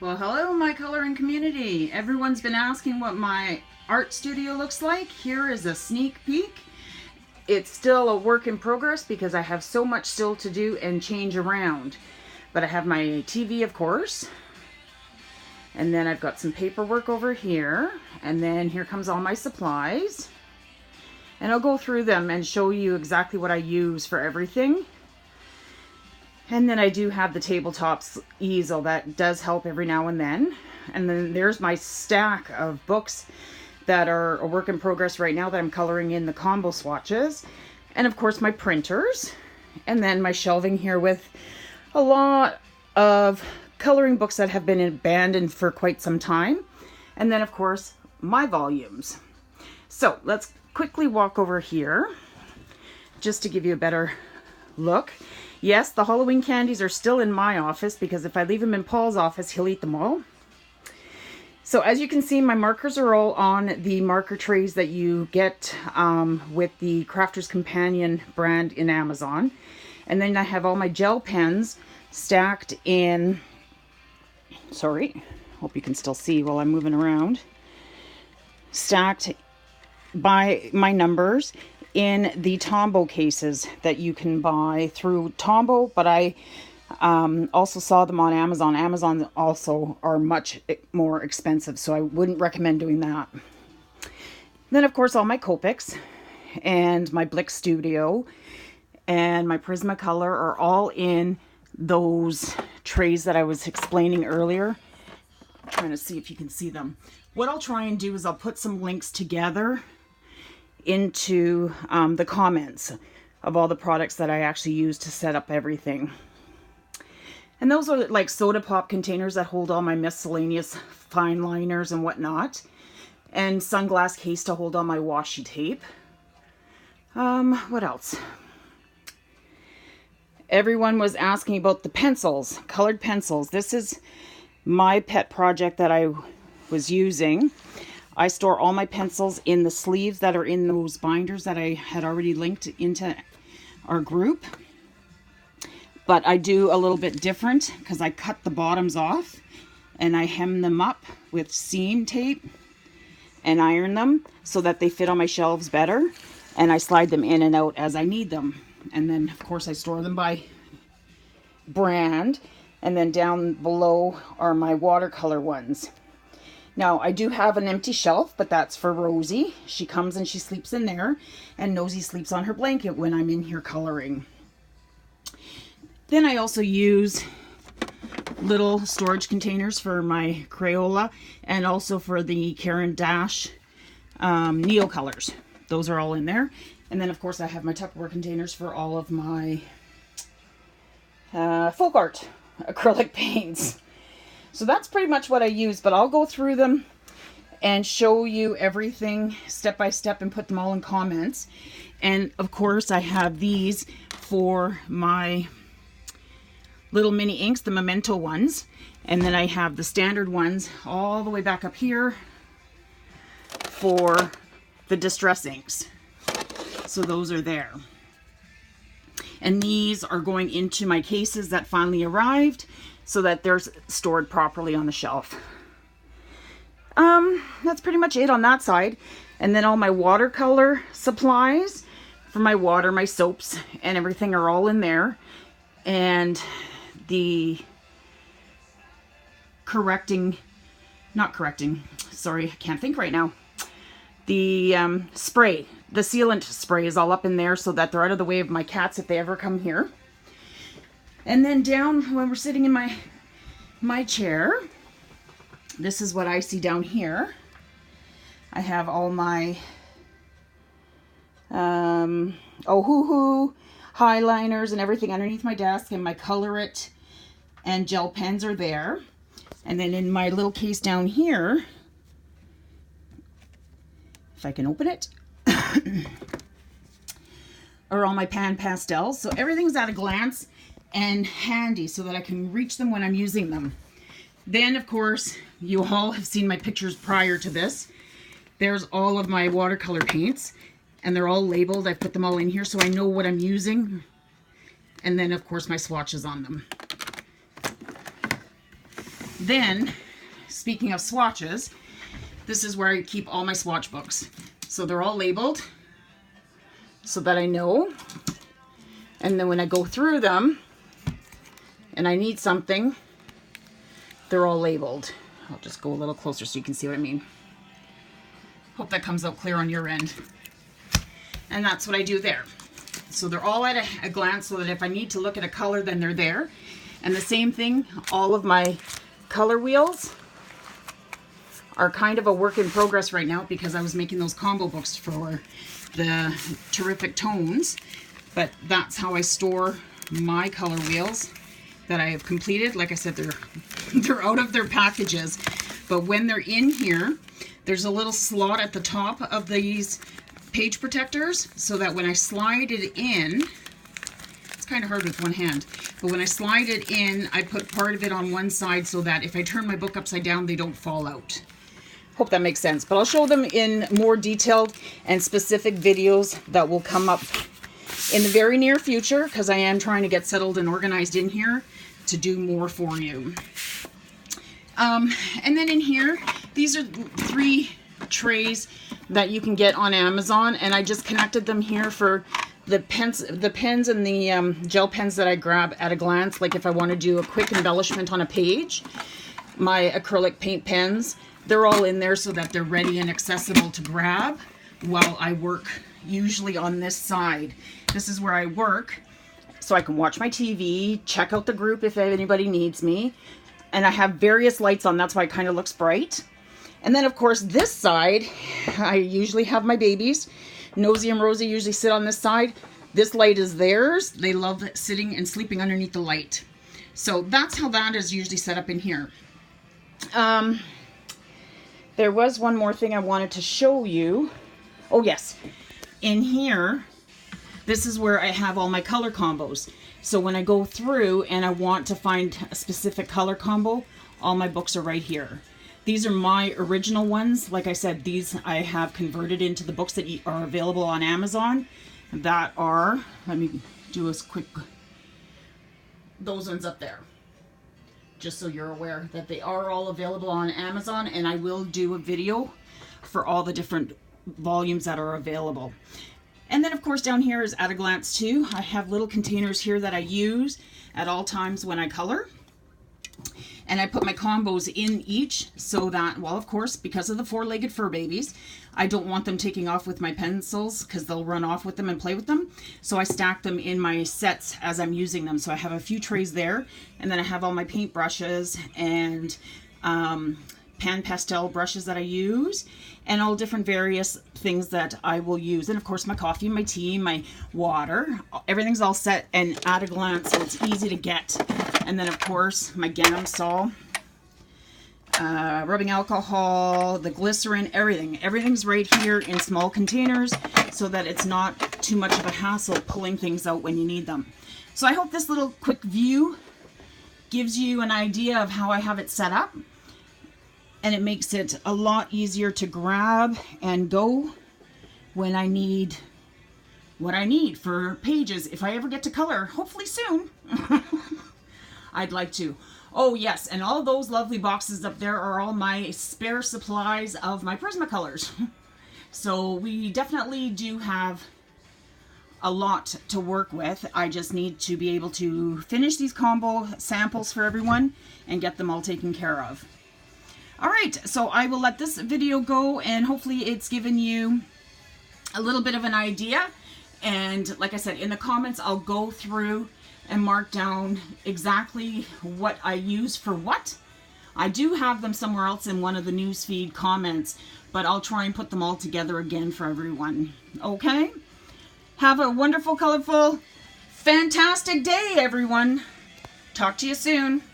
Well, hello, my coloring community. Everyone's been asking what my art studio looks like. Here is a sneak peek. It's still a work in progress because I have so much still to do and change around. But I have my TV, of course. And then I've got some paperwork over here. And then here comes all my supplies. And I'll go through them and show you exactly what I use for everything. And then I do have the tabletop easel that does help every now and then. And then there's my stack of books that are a work in progress right now that I'm coloring in the combo swatches. And of course my printers. And then my shelving here with a lot of coloring books that have been abandoned for quite some time. And then of course my volumes. So let's quickly walk over here just to give you a better look. Yes, the Halloween candies are still in my office because if I leave them in Paul's office, he'll eat them all. So as you can see, my markers are all on the marker trays that you get with the Crafter's Companion brand in Amazon. And then I have all my gel pens stacked in, sorry, hope you can still see while I'm moving around, stacked by my numbers in the Tombow cases that you can buy through Tombow, but I also saw them on Amazon. Amazon also are much more expensive, so I wouldn't recommend doing that. Then of course all my Copics and my Blick Studio and my Prismacolor are all in those trays that I was explaining earlier. I'm trying to see if you can see them. What I'll try and do is I'll put some links together into the comments of all the products that I actually use to set up everything. And those are like soda pop containers that hold all my miscellaneous fine liners and whatnot. And sunglass case to hold all my washi tape. What else? Everyone was asking about the pencils, colored pencils. This is my pet project that I was using. I store all my pencils in the sleeves that are in those binders that I had already linked into our group. But I do a little bit different because I cut the bottoms off and I hem them up with seam tape and iron them so that they fit on my shelves better. And I slide them in and out as I need them. And then of course I store them by brand. And then down below are my watercolor ones. Now, I do have an empty shelf, but that's for Rosie. She comes and she sleeps in there, and Nosy sleeps on her blanket when I'm in here coloring. Then I also use little storage containers for my Crayola and also for the Caran Dash Neo colors. Those are all in there. And then, of course, I have my Tupperware containers for all of my folk art acrylic paints. So that's pretty much what I use, but I'll go through them and show you everything step by step and put them all in comments. And of course I have these for my little mini inks, the Memento ones. And then I have the standard ones all the way back up here for the distress inks. So those are there. And these are going into my cases that finally arrived, so that they're stored properly on the shelf. That's pretty much it on that side. And then all my watercolor supplies for my water, my soaps, and everything are all in there. And the sorry, I can't think right now. The spray, the sealant spray is all up in there so that they're out of the way of my cats if they ever come here. And then down when we're sitting in my chair, this is what I see down here. I have all my Ohuhu highliners and everything underneath my desk, and my Color It and gel pens are there. And then in my little case down here, if I can open it, are all my pan pastels. So everything's at a glance and handy so that I can reach them when I'm using them. Then of course you all have seen my pictures prior to this. There's all of my watercolor paints and they're all labeled. I put them all in here so I know what I'm using. And then of course my swatches on them. Then, speaking of swatches, this is where I keep all my swatch books. So they're all labeled so that I know. And then when I go through them and I need something, they're all labeled. I'll just go a little closer so you can see what I mean. Hope that comes out clear on your end. And that's what I do there. So they're all at a glance so that if I need to look at a color, then they're there. And the same thing, all of my color wheels are kind of a work in progress right now because I was making those combo books for the terrific tones. But that's how I store my color wheels that I have completed. Like I said, they're out of their packages. But when they're in here, there's a little slot at the top of these page protectors so that when I slide it in, it's kind of hard with one hand, but when I slide it in, I put part of it on one side so that if I turn my book upside down, they don't fall out. Hope that makes sense. But I'll show them in more detailed and specific videos that will come up in the very near future because I am trying to get settled and organized in here to do more for you. And then in here, these are 3 trays that you can get on Amazon, and I just connected them here for the pens and the gel pens that I grab at a glance, like if I want to do a quick embellishment on a page. My acrylic paint pens, they're all in there so that they're ready and accessible to grab while I work, usually on this side. This is where I work so I can watch my TV, check out the group if anybody needs me, and I have various lights on, that's why it kind of looks bright. And then, of course, this side, I usually have my babies. Nosy and Rosie usually sit on this side. This light is theirs. They love sitting and sleeping underneath the light. So that's how that is usually set up in here. There was one more thing I wanted to show you. Oh, yes. In here, this is where I have all my color combos. So when I go through and I want to find a specific color combo, all my books are right here. These are my original ones. Like I said, these I have converted into the books that are available on Amazon. That are, let me do a quick, those ones up there. Just so you're aware that they are all available on Amazon, and I will do a video for all the different volumes that are available. And then of course down here is at a glance too. I have little containers here that I use at all times when I color. And I put my combos in each so that, well, of course, because of the 4-legged fur babies, I don't want them taking off with my pencils because they'll run off with them and play with them. So I stack them in my sets as I'm using them. So I have a few trays there, and then I have all my paint brushes and pan pastel brushes that I use, and all different various things that I will use. And of course my coffee, my tea, my water, everything's all set and at a glance, so it's easy to get. And then of course my Gamsol, rubbing alcohol, the glycerin, everything's right here in small containers so that it's not too much of a hassle pulling things out when you need them. So I hope this little quick view gives you an idea of how I have it set up. And it makes it a lot easier to grab and go when I need what I need for pages. If I ever get to color, hopefully soon, I'd like to. Oh yes, and all those lovely boxes up there are all my spare supplies of my Prismacolors. So we definitely do have a lot to work with. I just need to be able to finish these combo samples for everyone and get them all taken care of. All right, so I will let this video go, and hopefully it's given you a little bit of an idea. And like I said, in the comments, I'll go through and mark down exactly what I use for what. I do have them somewhere else in one of the newsfeed comments, but I'll try and put them all together again for everyone. Okay? Have a wonderful, colorful, fantastic day, everyone. Talk to you soon.